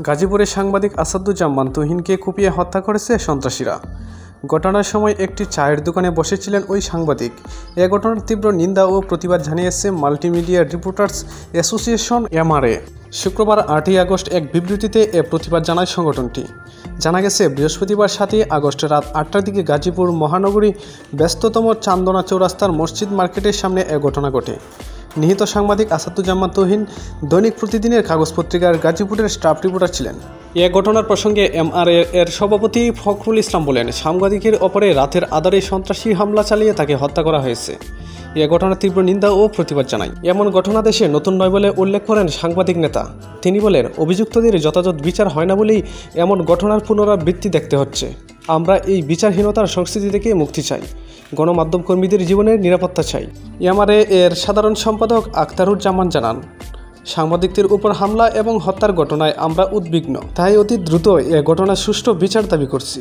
গাজীপুরের সাংবাদিক আসাদুজ্জামান তুহিনকে কুপিয়ে হত্যা করেছে সন্ত্রাসীরা। ঘটনার সময় একটি চায়ের দোকানে বসেছিলেন ওই সাংবাদিক। এ ঘটনার তীব্র নিন্দা ও প্রতিবাদ জানিয়েছে মাল্টিমিডিয়া রিপোর্টার্স অ্যাসোসিয়েশন MRA। শুক্রবার 8ই আগস্ট এক বিবৃতিতে এ প্রতিবাদ জানায় সংগঠনটি। জানা গেছে, বৃহস্পতিবার 7ই আগস্ট রাত 8টার দিকে গাজীপুর মহানগরী ব্যস্ততম চান্দনা চৌরাস্তার মসজিদ মার্কেটের সামনে এ ঘটনা ঘটে। নিহত সাংবাদিক আসাদুজ্জামান তুহিন দৈনিক প্রতিদিনের কাগজ পত্রিকার গাজীপুরের স্টাফ রিপোর্টার ছিলেন। এ ঘটনার প্রসঙ্গে MRA এর সভাপতি ফখরুল ইসলাম বলেন, সাংবাদিকের ওপরে রাতের আধারে সন্ত্রাসী হামলা চালিয়ে তাকে হত্যা করা হয়েছে। এ ঘটনার তীব্র নিন্দা ও প্রতিবাদ জানায়। এমন ঘটনা দেশে নতুন নয় বলে উল্লেখ করেন সাংবাদিক নেতা। তিনি বলেন, অভিযুক্তদের যথাযথ বিচার হয় না বলেই এমন ঘটনার পুনরাবৃত্তি দেখতে হচ্ছে। আমরা এই বিচারহীনতার সংস্কৃতি থেকে মুক্তি চাই। গণমাধ্যম কর্মীদের জীবনের নিরাপত্তা চাই। MRA এর সাধারণ সম্পাদক আখতারুজ্জামান জানান, সাংবাদিকদের উপর হামলা এবং হত্যার ঘটনায় আমরা উদ্বিগ্ন। তাই অতি দ্রুত এ ঘটনার সুষ্ঠু বিচার দাবি করছি।